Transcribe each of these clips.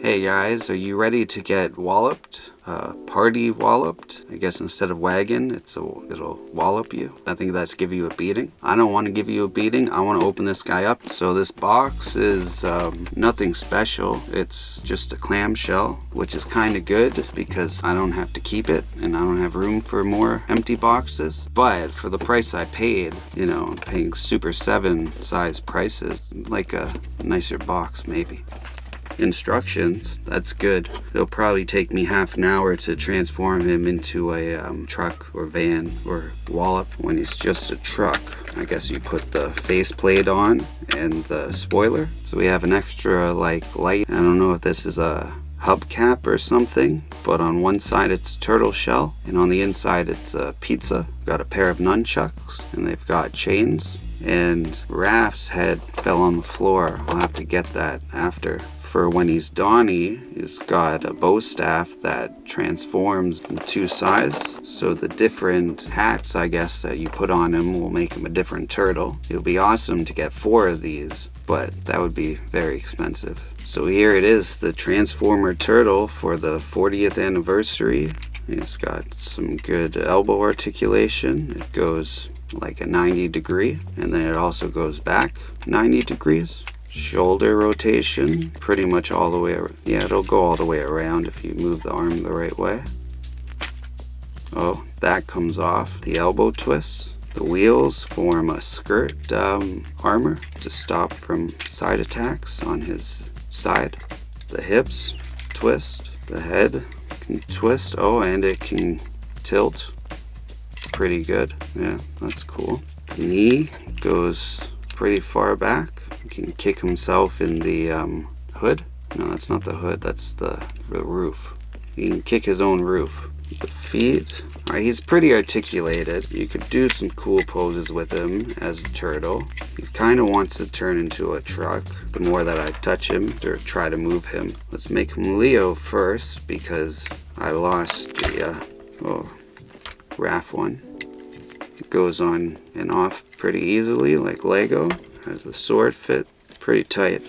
Hey guys, are you ready to get walloped? Party walloped? I guess instead of wagon, it'll wallop you. I think that's give you a beating. I don't want to give you a beating. I want to open this guy up. So this box is nothing special. It's just a clamshell, which is kind of good because I don't have to keep it and I don't have room for more empty boxes. But for the price I paid, you know, I'm paying Super 7 size prices, like a nicer box maybe. Instructions, that's good. It'll probably take me half an hour to transform him into a truck or van or wallop. When he's just a truck, I guess you put the faceplate on and the spoiler. So we have an extra like light. I don't know if this is a hubcap or something, but on one side it's turtle shell and on the inside it's a pizza. Got a pair of nunchucks and they've got chains. And Raph's head fell on the floor. I'll have to get that after. For when he's Donnie, he's got a bow staff that transforms in two sides. So the different hats, I guess, that you put on him will make him a different turtle. It would be awesome to get 4 of these, but that would be very expensive. So here it is, the Transformer Turtle for the 40th anniversary. It's got some good elbow articulation. It goes like a 90 degree, and then it also goes back 90 degrees. Shoulder rotation, pretty much all the way around. Yeah, it'll go all the way around if you move the arm the right way. Oh, that comes off. The elbow twists. The wheels form a skirt armor to stop from side attacks on his side. The hips twist. The head can twist. Oh, and it can tilt. Pretty good. Yeah, that's cool. The knee goes pretty far back. He can kick himself in the hood. No, that's not the hood, that's the roof. He can kick his own roof. The feet. Alright, he's pretty articulated. You could do some cool poses with him as a turtle. He kind of wants to turn into a truck the more that I touch him or try to move him. Let's make him Leo first because I lost the Raph one. It goes on and off pretty easily like Lego. Has the sword fit pretty tight.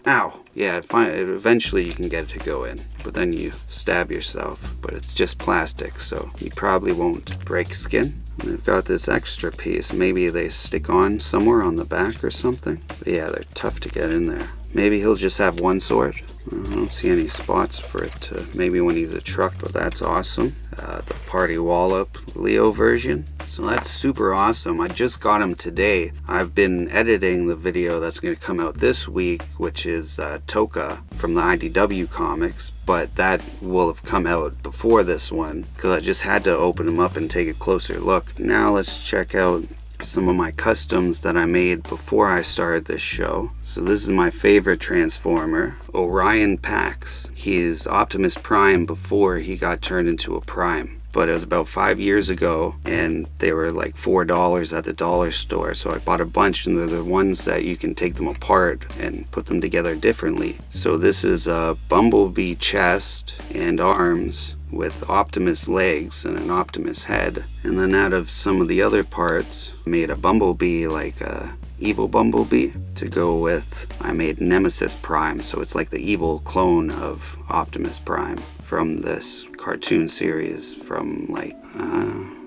Ow! Yeah, eventually you can get it to go in, but then you stab yourself. But it's just plastic, so you probably won't break skin. And they've got this extra piece. Maybe they stick on somewhere on the back or something. But yeah, they're tough to get in there. Maybe he'll just have one sword. I don't see any spots for it to, maybe when he's a truck, but that's awesome. The Party Wallop Leo version. So that's super awesome. I just got him today. I've been editing the video that's going to come out this week, which is Toka from the IDW comics, but that will have come out before this one because I just had to open him up and take a closer look. Now let's check out some of my customs that I made before I started this show. So this is my favorite Transformer, Orion Pax. He's Optimus Prime before he got turned into a Prime. But it was about 5 years ago and they were like $4 at the dollar store. So I bought a bunch and they're the ones that you can take them apart and put them together differently. So this is a Bumblebee chest and arms with Optimus legs and an Optimus head. And then out of some of the other parts, I made a Bumblebee, like a evil Bumblebee to go with. I made Nemesis Prime, so it's like the evil clone of Optimus Prime from this cartoon series from like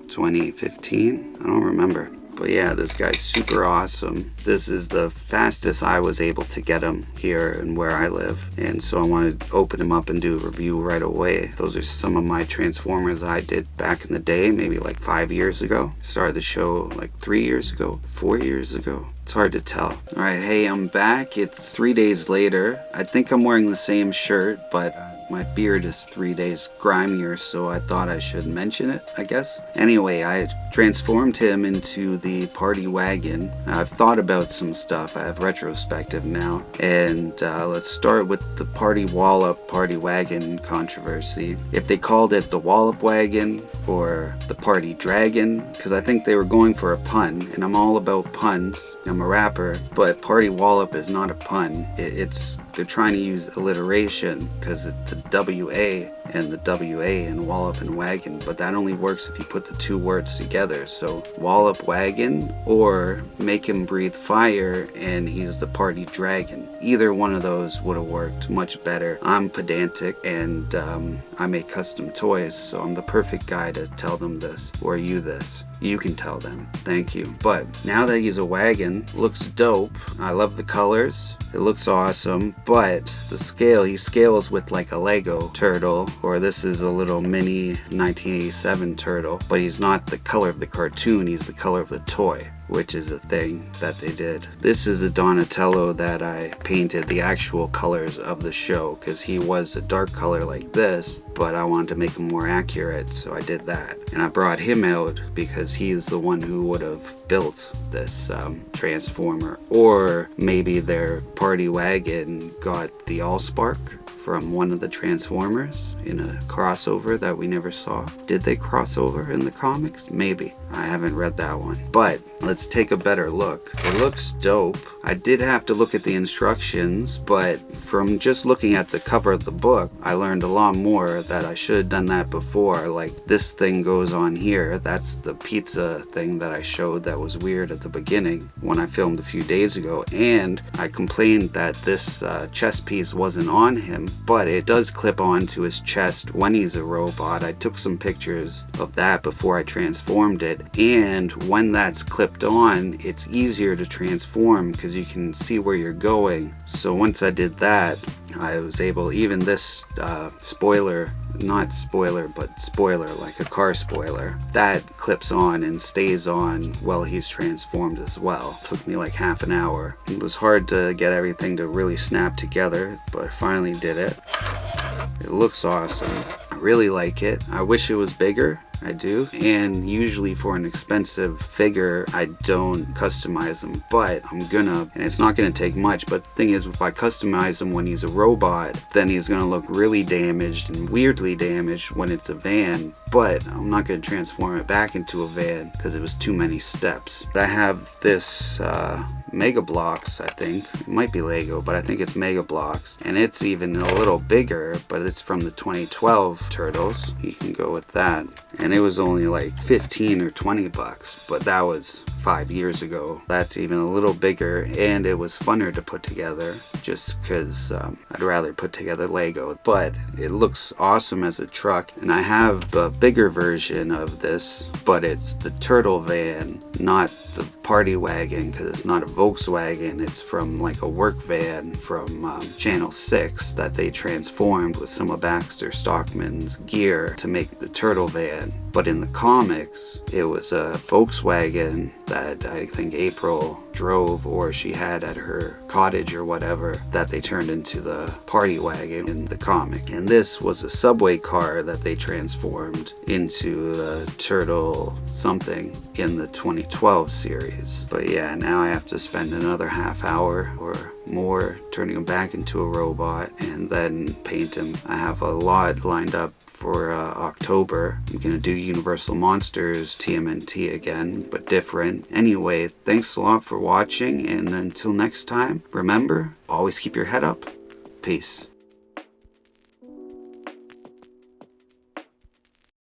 2015. I don't remember. But yeah, this guy's super awesome. This is the fastest I was able to get him here and where I live. And so I wanted to open him up and do a review right away. Those are some of my Transformers I did back in the day, maybe like 5 years ago. Started the show like 3 years ago, 4 years ago. It's hard to tell. Alright, hey, I'm back. It's 3 days later. I think I'm wearing the same shirt, but my beard is 3 days grimier, so I thought I should mention it, I guess. Anyway, I transformed him into the party wagon. I've thought about some stuff. I have retrospective now. And let's start with the party wallop, party wagon controversy. If they called it the wallop wagon or the party dragon, because I think they were going for a pun, and I'm all about puns. I'm a rapper, but party wallop is not a pun. It's they're trying to use alliteration because it's the WA and the WA in Wallop and Wagon, but that only works if you put the two words together. So Wallop Wagon, or make him breathe fire and he's the party dragon. Either one of those would have worked much better. I'm pedantic and I make custom toys, so I'm the perfect guy to tell them this, or you this. You can tell them. Thank you. But now that he's a wagon, looks dope. I love the colors. It looks awesome. But the scale, he scales with like a Lego turtle, or this is a little mini 1987 turtle. But he's not the color of the cartoon, he's the color of the toy, which is a thing that they did. This is a Donatello that I painted the actual colors of the show, because he was a dark color like this, but I wanted to make him more accurate, so I did that. And I brought him out because he's the one who would have built this transformer. Or maybe their party wagon got the Allspark from one of the Transformers in a crossover that we never saw. Did they cross over in the comics? Maybe. I haven't read that one. But let's take a better look. It looks dope. I did have to look at the instructions, but from just looking at the cover of the book, I learned a lot more that I should have done that before. Like, this thing goes on here. That's the pizza thing that I showed that was weird at the beginning when I filmed a few days ago. And I complained that this chest piece wasn't on him, but it does clip onto his chest when he's a robot. I took some pictures of that before I transformed it, and when that's clipped on, it's easier to transform because you can see where you're going. So once I did that, I was able, even this spoiler, not spoiler, but spoiler, like a car spoiler, that clips on and stays on while he's transformed as well. It took me like half an hour. It was hard to get everything to really snap together, but I finally did it. It looks awesome. I really like it. I wish it was bigger. I do, and usually for an expensive figure I don't customize them, but I'm gonna, and it's not gonna take much. But the thing is, if I customize him when he's a robot, then he's gonna look really damaged and weirdly damaged when it's a van. But I'm not gonna transform it back into a van because it was too many steps. But I have this Mega Bloks, I think. It might be Lego, but I think it's Mega Bloks. And it's even a little bigger, but it's from the 2012 Turtles. You can go with that. And it was only like 15 or 20 bucks, but that was 5 years ago. That's even a little bigger, and it was funner to put together just because I'd rather put together Lego. But it looks awesome as a truck, and I have the bigger version of this, but it's the turtle van, not the party wagon, because it's not a Volkswagen. It's from like a work van from Channel 6 that they transformed with some of Baxter Stockman's gear to make the turtle van. But in the comics, it was a Volkswagen that I think April drove, or she had at her cottage or whatever, that they turned into the party wagon in the comic. And this was a subway car that they transformed into a turtle something in the 2012 series. But yeah, now I have to spend another half hour or more turning him back into a robot and then paint him. I have a lot lined up for October. I'm gonna do Universal Monsters TMNT again, but different. Anyway, thanks a lot for watching, and until next time, remember, always keep your head up. Peace.